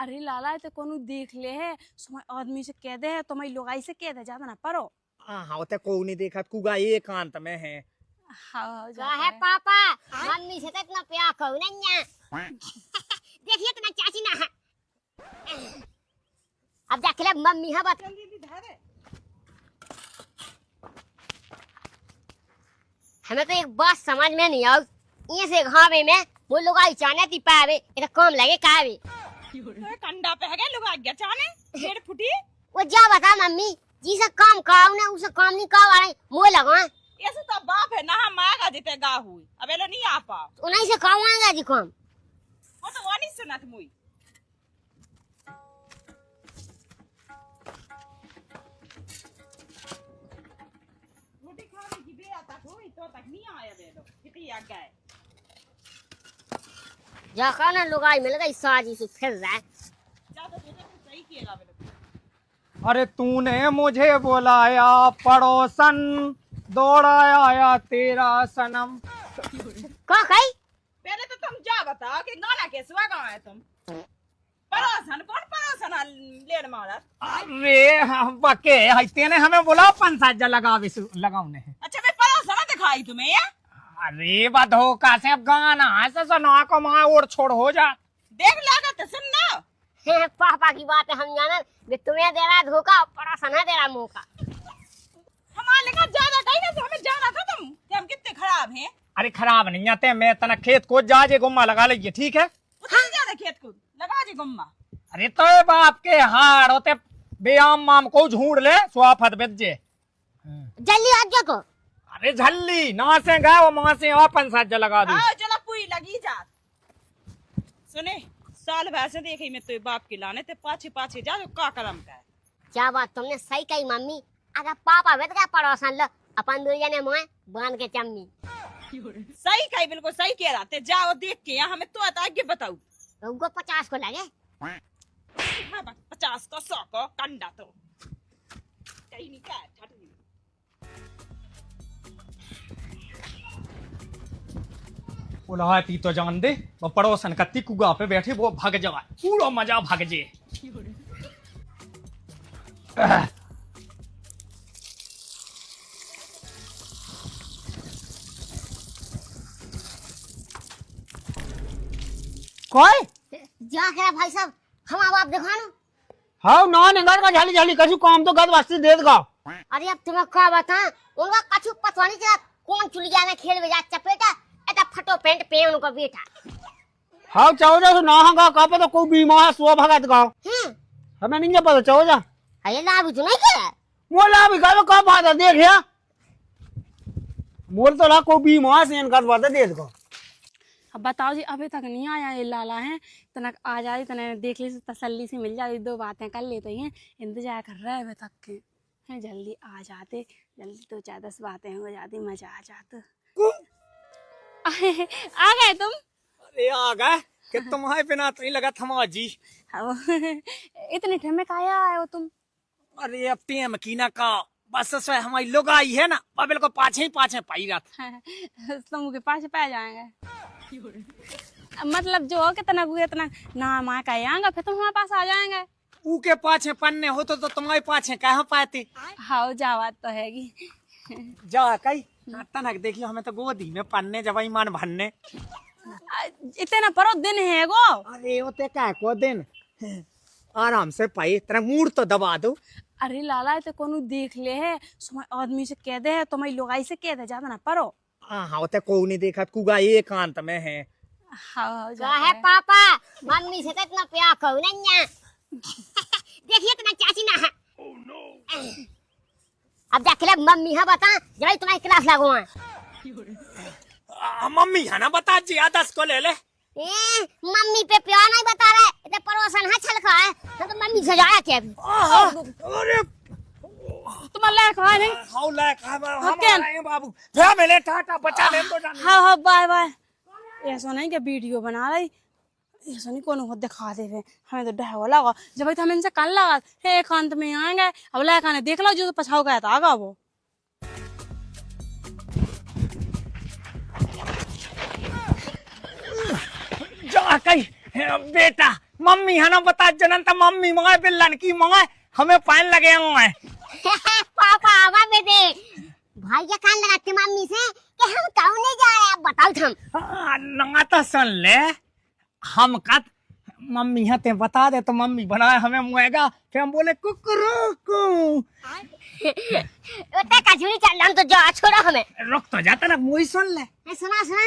अरे लाला ते कोनो देख ले है समय आदमी से कह दे है तो मैं लुगाई से कह दे ज्यादा ना परो। हाँ ते को नहीं देखा कुगा एकांत में है। हाँ क्या है पापा मम्मी से तो इतना प्यार करो ना देखिए इतना चाची ना है। अब देख ले मम्मी है बात हमें तो एक बात समझ में नहीं आई ये से घावे में वो लोग आई चाने ती पावे इधर कम लगे कावे कंडा पे है क्या लुगा गया चाने ढेर फुटी वो जा बता मम्मी जिसे काम काऊ ना उसे काम नहीं काऊ आए मुंह लगा ऐसे तो बाप है ना हम आएगा जिते गा हुई अब एलो नहीं आ पा उन्हीं से काऊ आएगा जी काम वो तो वो नहीं सुना थी मुई रोटी खाने की बे आता हुई तो तक नहीं आया दे दो कितनी आ गए जा खाना लुगाई मिल गई साजी से फिर रहा जा तो बेटा तू सही किएगा बेटा अरे तूने मुझे बुलाया पड़ोसन दौड़ाया आया तेरा सनम। का कही पहले तो तुम जा बताओ कि गाना कैसे गाँव है तुम पड़ोसन कौन पड़ोसन लेन मारा। अरे हम बके हईते ने हमें बोला 5-7 लगाउने। अच्छा मैं पड़ोसन दिखाई तुम्हें या अरे बधोका से अब गाना ऐसा सुना को माँ और छोड़ हो जा देख लागत सुन ना पापा की बात है हम जाना वे तुम्हें दे रहा धोखा पड़ा सना दे रहा मौका हमारे लेकर ज्यादा कहीं ना तो हमें जाना था तुम कि हम कितने खराब हैं। अरे खराब नहीं आते मैं तना खेत को जाजे गुम्मा लगा लीजिए ठीक है। उतना ज्यादा खेत को लगा जी गुम्मा अरे तो बाप के हार होते बेआम माम को झूठ ले स्वाफत बेजे जल्दी आ जा को अरे झल्ली ना से गए वो माँ से और 5-7 लगा दी। हाँ चला पुई लगी जा सुने साल भर से देखी मैं तो बाप की लाने ते पाछे पाछे जा जो का करम का है। क्या बात तुमने सही कही मम्मी अगर पापा बेट का पड़ोसन लो अपन दो जने मुँह बांध के चम्मी सही कही बिल्कुल सही कह रहा थे जाओ देख के यहाँ हमें तो आगे बताऊ उनको 50 को लगे 50 को 100 को कंडा तो कहीं नहीं क्या बोला ती तो जान दे वो पड़ोसन का तिकुगा पे बैठे वो भाग जाए पूरा मजा भाग जे। कोई जा के भाई साहब हम अब आप दिखानो हाँ ना निगार का झाली झाली कछु काम तो गद वास्ते दे दगा। अरे अब तुम्हें क्या बता उनका कछु पतवानी चला कौन चुलिया में खेल बजा चपेटा एटा फटो पेंट पे उनको बेटा हाँ चाहो जा ना हंगा का पे तो कोई बीमार सो भगत गाओ हमें नहीं पता चाहो जा अरे ना भी तो नहीं किया मोला भी का का बात है देख या मोल तो ला कोई बीमार से इनका बात दे दगा। अब बताओ जी अभी तक नहीं आया ये लाला है तना आ जाए तना देख ली तसल्ली से मिल जाती 2 बातें कर लेते हैं इंतजार कर रहे हैं अभी तक के हैं जल्दी आ जाते जल्दी 2-4-10 बातें हो जाती मजा आ जाता आ गए तुम। अरे आ गए कि तुम्हारे बिना तो नहीं लगा थमा जी। इतने ठमे का आया हो तुम। अरे अब टेम कीना का बस से हमारी लोग आई है ना बबल को पाछे ही पाछे पाई रात तुम के पास पै जाएंगे मतलब जो कितना गुए इतना ना माँ का आएगा फिर तुम हमारे पास आ जाएंगे ऊ के पाछे पन्ने होते तो तुम्हारे पाछे कहाँ पाते। हाँ जा बात तो हैगी जा कई तनक देखियो हमें तो गोदी में पन्ने जब ईमान भरने इतना परो दिन है गो। अरे होते क्या को दिन आराम से पाई तेरा मूड तो दबा दो। अरे लाला तो कोनो देख ले है समय आदमी से कह दे है तो मैं लुगाई से कह दे ज्यादा ना परो। हाँ होते को नहीं देखा कुगा एकांत में है। हाँ क्या है पापा मम्मी से तो इतना प्यार करो ना देखिए इतना चाची ना है अब देख ले मम्मी है बता जब तुम्हारी क्लास लगवा मम्मी है ना बता जी 10 को ले ले। मम्मी पे प्यार नहीं बता रहे इतने पड़ोसन है छलका है तो मम्मी से जाया क्या अरे तुम लायक है नहीं हाउ लायक हमारा बाबू फिर मिले टाटा बचा ले तो जाने। हाँ हाँ बाय बाय ऐसा नहीं कि वीडियो बना रही ऐसा नहीं कोनो को दिखा दे हमें तो डर लगा जब हम इनसे कल लगा हे एकांत में आएंगे अब लायक आने देख लो जो तो पछाओ गया था आगा वो जा कहीं बेटा मम्मी है ना बता जनन तो मम्मी मंगाए बिल्लन की मंगाए हमें पाइन लगे हुए पापा आवा बेटे भाई क्या कान लगाते मम्मी से कि हम कहाँ नहीं जा रहे आप बताओ हम नंगा तो सुन ले हम कत मम्मी है ते बता दे तो मम्मी बनाए हमें मुएगा फिर हम बोले कुकरू उतना कचूरी चल हम तो जा छोड़ो हमें रुक तो जाता ना मुई सुन ले सुना सुना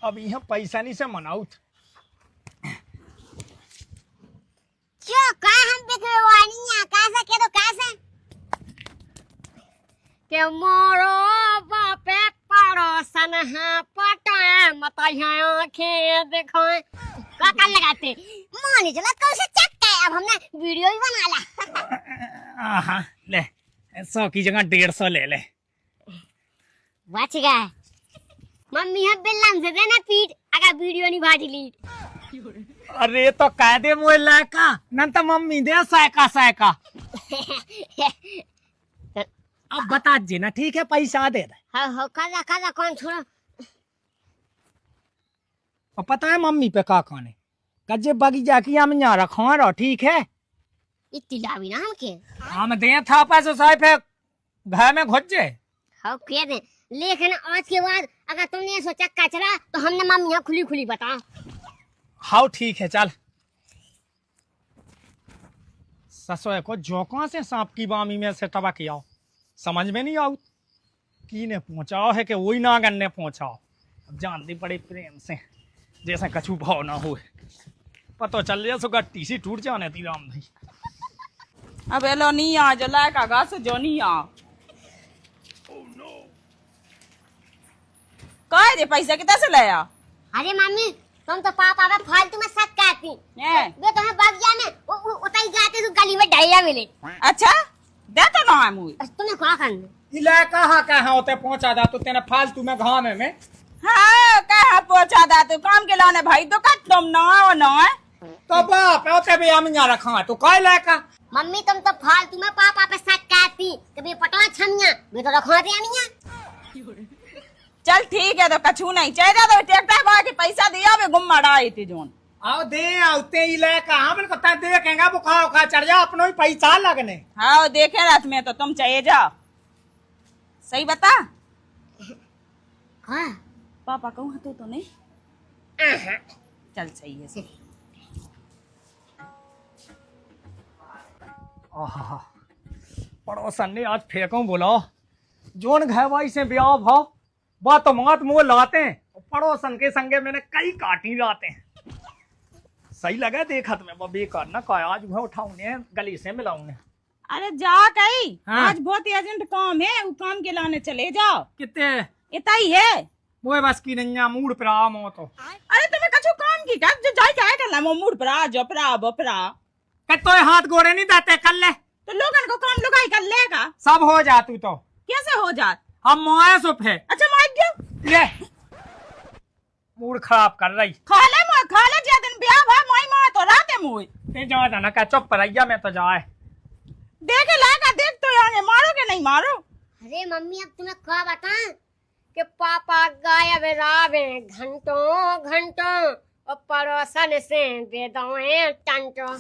अब यह पैसा नहीं से मनाऊ क्यों कहाँ हम बिकवानी है कैसे के तो कैसे के मोरो बापे पड़ोसन है पटाए मताया आंखें दिखाए का कान लगाते मान चला कैसे चक्का है अब हमने वीडियो ही बना ला हाँ ले 100 की जगह 150 ले ले बच गए मम्मी है बिल्लन से देना पीट अगर वीडियो नहीं भाजी ली अरे तो कह दे मोए लाका न तो मम्मी दे सायका अब बता जी ना ठीक है पैसा दे दे हाँ खाजा कौन छोड़ो और पता है मम्मी पे का खाने कज्जे बगीचा की हम यहाँ रखवा रहो ठीक है इतनी लावी ना हम के हम दे था पैसे साहब है घर में घुस जाए हाँ कह दे लेकिन आज के बाद अगर तुमने ऐसा चक्का चला तो हमने मम्मी यहाँ खुली बता हाँ ठीक है चल ससुर को जोका से सांप की बामी में से तबा किया समझ में नहीं आऊ की ने पहुंचाओ है कि वही नागन ने पहुंचाओ अब जानती बड़े प्रेम से जैसे कछु भाव ना हो पता चल जाए सो गट्टी सी टूट जाने थी राम भाई अब एलो नहीं आ जला का घास जो नहीं आ कह दे पैसा कितना से लाया अरे मम्मी तुम तो पापा का फालतू में शक करती वे तुम्हें बगिया में उताई जाते तो गली में ढाइया मिले अच्छा दे तो ना है मुझे तुम्हें क्या करना इलाका कहाँ होते पहुंचा दा तो तेने फालतू में घाव में हाँ कहा पहुंचा दा तू काम के लाने भाई तो कट तुम ना तो बाप होते भी हम यहाँ रखा तो कह लाका मम्मी तुम तो फालतू में पापा पे शक करती कभी पटवा छमिया वे तो रखवाते अमिया चल ठीक है तो कछू नहीं चाहिए तो ट्रैक्टर को आके पैसा दिया वे गुम मड़ाई थी जोन आओ दे आते इलाका हाँ बिल्कुल ता देखेंगा बुखा चढ़ जा अपनो ही पैसा लगने हाँ देखे रात में तो तुम चाहिए जाओ सही बता हाँ पापा कहूँ तो नहीं चल सही है सही पड़ोसन ने आज फेंकू बोला जोन घरवाई से ब्याह भाव बात तो मात मुँह लाते हैं पड़ोसन के संगे मैंने कई काटी लाते हैं सही लगा देखा तुम्हें बबी करना का आज वह उठाऊंगे गली से मिलाऊंगे अरे जा कहीं हाँ? आज बहुत ही अर्जेंट काम है वो काम के लाने चले जाओ कितने इतना ही है वो बस की नहीं मूड पर आम हो तो अरे तुम्हें कछु काम की कर जो जाए क्या करना वो मूड पर आ जपरा बपरा तो हाथ गोड़े नहीं देते कर ले तो लोगन को काम लुगाई कर लेगा सब हो जा तू तो कैसे हो जात हम मोए सुप है अच्छा मार क्यों ले मूड खराब कर रही खा ले जिया दिन ब्याह भा मोई मां तो राते मोई ते जा जाना का चुप रहिया मैं तो जाए देखे लागा देख तो आगे मारो के नहीं मारो अरे मम्मी अब तुम्हें क्या बता कि पापा गायब रावे घंटों और पड़ोसन से दे दो टंटो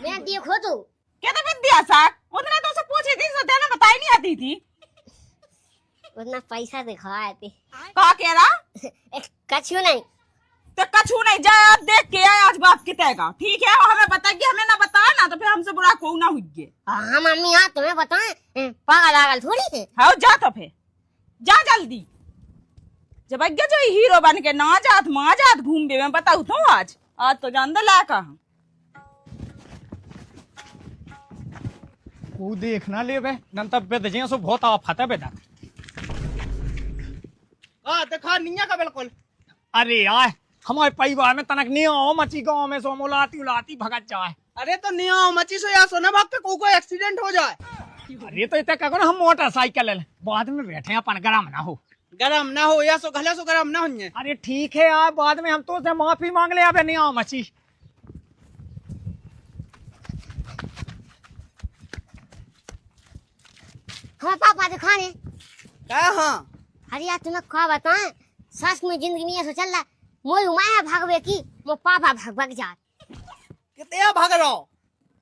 मैं देखो तू क्या तो विद्या साक उतना तो उसे पूछी थी सो देना बताई नहीं आती थी उतना पैसा दिखाए थे का कह रहा कछु नहीं तो कछु नहीं जाए आप देख के आए आज बाप कितेगा ठीक है और हमें बता कि हमें ना बताया ना तो फिर हमसे बुरा कोई ना हुई हाँ मम्मी हाँ तुम्हें बताएं पागल आगल थोड़ी थे हाँ जा तो फिर जा जल्दी जब अज्ञा जो हीरो बन के ना जात माँ जात घूम बे मैं बताऊ तो आज तो जान दे ला कहा वो देखना ले बे नंतर बेद जे सो बहुत आफत है बेदा देखा निया का बिल्कुल अरे यार हमारे परिवार में तनक नहीं हो मची गांव में सो उलाती भगत जाए अरे तो निया मची सो या सोना बाप पे कोई एक्सीडेंट हो जाए अरे तो इतने कहो ना हम मोटरसाइकिल ले बाद में बैठे अपन गरम ना हो या सो घले सो गरम ना हो अरे ठीक है यार बाद में हम तो से माफी मांग ले अबे नहीं मची हाँ पापा दिखाने हाँ अरे यार तुम्हें क्या बताएं सच में जिंदगी में ऐसा चल रहा मोई उमाया भागवे की वो पापा भग जात। कितने भाग रहो?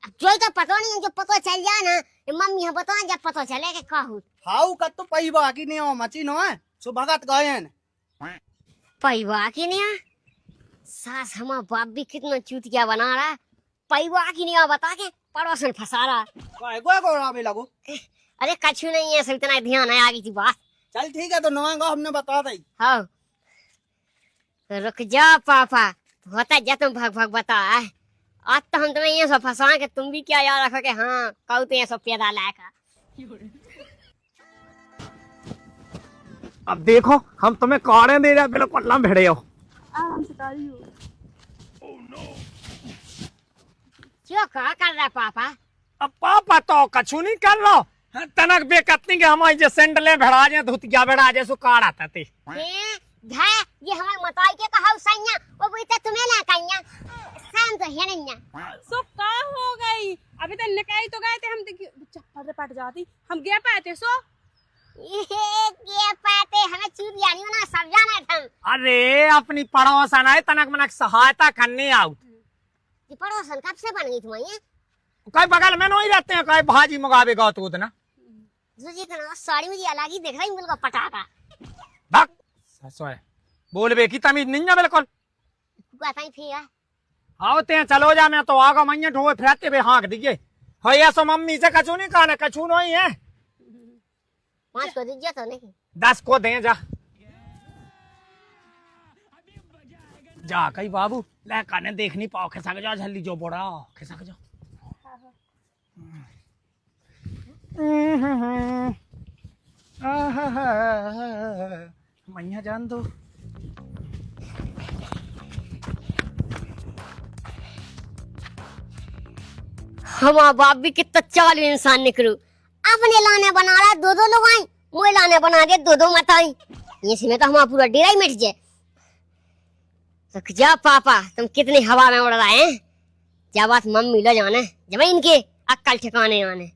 अब जो तो पता नहीं, जो पता चल जाए ना ये मम्मी हम बता, जब पता चले कि कहूँ हाउ का तो पई बाकी नहीं हो मची नो है सो भगत गए पैवा की नहीं। सास हमारा बाप भी कितना चूतिया बना रहा है, पैवा की नहीं बता के पड़ोसन फंसा रहा। काय को रावे लगो। अरे कछु नहीं है, सब इतना ध्यान है, आ गई थी बात। चल ठीक है तो नवांगा हमने बता दी। हाँ तो रुक जा पापा, होता जा तुम भग भग बता है। आज तो हम तुम्हें ये सब फंसा के तुम भी क्या याद रखो कि हाँ कहू तो ये सब पैदा लायका। अब देखो हम तुम्हें कारे दे रहे बिल्कुल ना भिड़े हो। आराम से तारियो। क्यों क्या कर रहा है पापा? अब पापा तो कछु नहीं कर लो, तनक बेकतनी के हमारी जो सैंडलें भिड़ा जाए धुतिया भिड़ा जाए सो काढ़ आता थे। ये हमारे मताई के कहा सैया वो बेटा तुम्हें ना कहिया शाम तो है नहीं। सो का हो गई? अभी तो निकाई तो गए थे हम, चप्पल पट जाती हम गए पाए थे। सो ये पाते हमें चूत यानी ना सब जाना था। अरे अपनी पड़ोसन है तनक मनक सहायता करने आओ। ये पड़ोसन कब से बन गई तुम्हारी? कई बगल में नहीं रहते हैं, कई भाजी मंगावे गौ तो ना जी का साड़ी में अलग ही देख रही बिल्कुल पटाखा। भक ससुर बोलबे की तमीज नहीं है बिल्कुल। कहता ही फिर आवते हैं चलो जा, मैं तो आगा मैया ढोए फिरते बे हाँक दिए हो या सो मम्मी से कछु नहीं कहना, कछु नहीं है। 5 को दीजिए तो नहीं 10 को दें जा जा कई बाबू ले काने देख नहीं पाओ, खिसक जाओ जल्दी जो बोड़ा खिसक जाओ। मैया जान दो। हमारा बाप भी कितना चालू इंसान निकलू। अपने लाने बना रहा है 2 लोग आई, मोए लाने बना के 2 मत आई। इसमें तो हमारा पूरा डेरा ही मिट जाए। तो जा पापा तुम कितनी हवा में उड़ रहे हैं, क्या बात मम्मी लो जाने जब इनके अक्कल ठिकाने आने।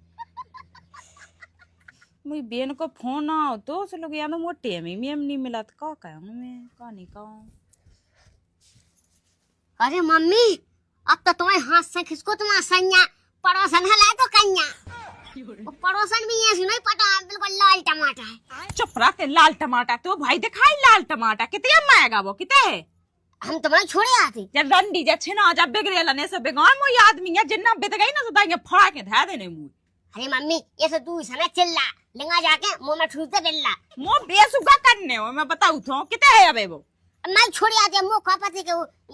मुझे बेन को फोन आओ तो उस लोग याद मोटे में नहीं मिला तो का कहूं मैं का नहीं कहूं। अरे मम्मी अब तो तुम्हें हाथ से खिसको तुम्हारा सैया पड़ोसन हला तो कन्या वो पड़ोसन भी ऐसी नहीं पटा बिल्कुल लाल टमाटर है। चुप रह के लाल टमाटर तो भाई दिखाई लाल टमाटर कितने माएगा वो कितने है। हम तुम्हें छोड़े आती जब रंडी जब छिना जब बिगड़े लने से बेगान मोई आदमी है जिन्ना बित गई ना तो दाइए फाड़ के धा देने मुंह। अरे मम्मी ये तो तू सना चिल्ला लेंगा जाके मुंह में ठूस दे बिल्ला मो बेसुगा करने हो मैं बताऊं तो कितने है अबे वो मैं छोड़े आती मुंह खा पाती के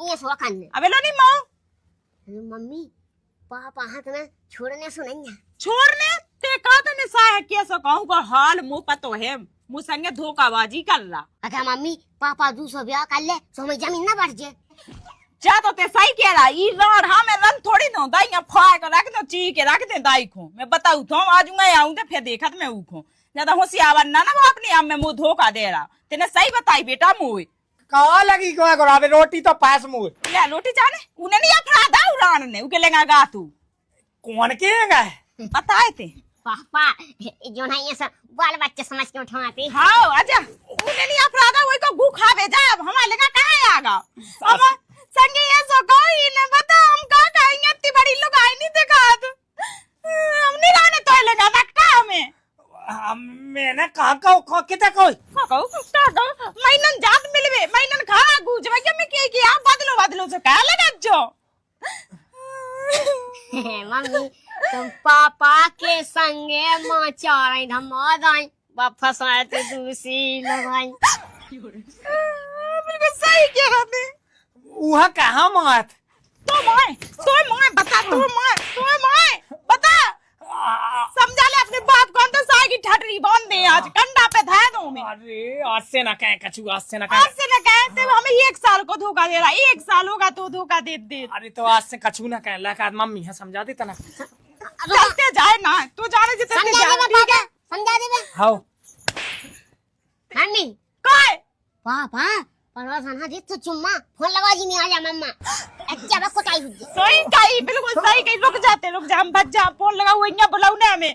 ये सो करने। अबे लो नहीं मां मम्मी पापा हाथ में छोड़ने सो नहीं है छोड़ने ते का तो ने सा है कैसा कहूं का हाल मुंह पतो है मुंह संगे धोखाबाजी कर रहा। अगर मम्मी पापा दूसरा ब्याह कर ले तो हमें जमीन ना बढ़ जाए। जा तो ते सही कह रहा ई राड हां मैं रन थोड़ी ना दाई फाड़ के रख दो ची के रख दे दाई को मैं बताऊं तो आज मैं आऊं तो फिर देखत मैं ऊखो ज्यादा होशियार ना ना वो अपने आप में मुंह धोखा दे रहा तेने सही बताई बेटा मुंह कहा लगी क्या करो अबे रोटी तो पास मुंह ले रोटी जाने उन्हें नहीं अपराधा उड़ान ने उके लेगा गा तू कौन केगा बताए थे पापा जो ना ये सब बाल बच्चे समझ के उठाते। हाँ आजा उन्हें नहीं अपराधा वही को गु खा भेजा अब हमारे लेगा कहाँ आगा अब संगे ये सो कोई ने बता हम का कहेंगे इतनी बड़ी लोग आई नहीं देखा हम नहीं लाने तो लेगा रखता हमें मैंने कहा कहो किते कोई मैंने जात मिलवे मैंने खा गुज भैया मैं के किया बदलो से क्या लगा जो मम्मी तुम पापा के संगे माँ चाराई धमादाई वापस आए थे दूसरी लगाई बिल्कुल सही कह रहा थे वह कहाँ मात तो माय बता समझा ले अपने बाप कौन तो साई की ठटरी बांध दे आज कंडा पे धा दो मैं। अरे आज से ना कहे कछु आज से ना कहते हमें 1 साल को धोखा दे रहा 1 साल होगा तो धोखा दे। अरे तो आज से कछु ना कहे लगा मम्मी है समझा दी तना चलते जाए ना तू जाने जितने समझा दे हाउ मम्मी काय पापा पड़ोसन हाँ जित चुम्मा फोन लगा जी नहीं आ जा मम्मा अच्छा बस कोताई हुई सही कही बिल्कुल सही कही रुक जा हम बच जा फोन लगा हुआ इन्हें बुलाऊने हमें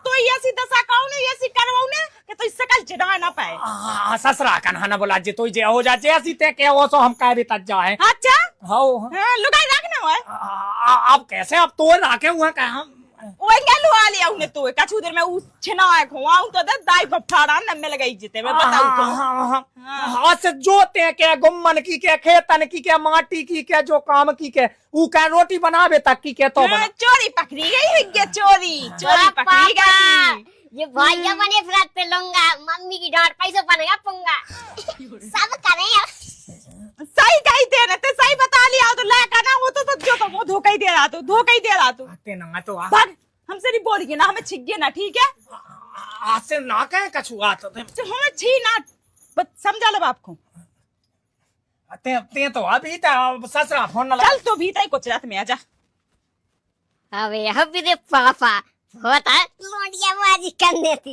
तो ये सीधा सा कहूँ ये सी करवाऊने कि तो इससे कल चिढ़ा ना पाए। ससुरा कन्हा ना बोला जे तो जे हो जा जैसी ते के वो सो हम कह भी तक जाए। अच्छा हाउ लुगाई रखना हुआ है अब कैसे अब तो राखे हुए का हम ओए क्या लुआ लिया उन्हें तो कछु देर में उस छिनाए खुआऊं तो दाई फफाड़ा न में लगाई जीते मैं बताऊं तो हां से जोते के गुम्मन की के खेतन की के माटी की के जो काम की के ऊ का रोटी बनावे तक की के तो बना चोरी पकड़ी गई है ये चोरी पकड़ी गई। ये भैया बने फ्लैट पे लूंगा, मम्मी की डांट पैसे बनेगा पंगा सब करें। सही कही दे रहे थे, सही बता लिया तो लेकर ना वो तो जो तो वो धोखा ही दे रहा तू धोखा ही दे रहा तू आते ना तो भाग हमसे नहीं बोलिए ना हमें छिग ना ठीक है आज से ना कहे कछु आ तो हमें छी ना समझा लो बाप को ते तो अभी तो ससुरा फोन ना चल तो भीतर कुछ रात में आजा। अबे अभी रे पापा होता लोटिया बाजी करने थी।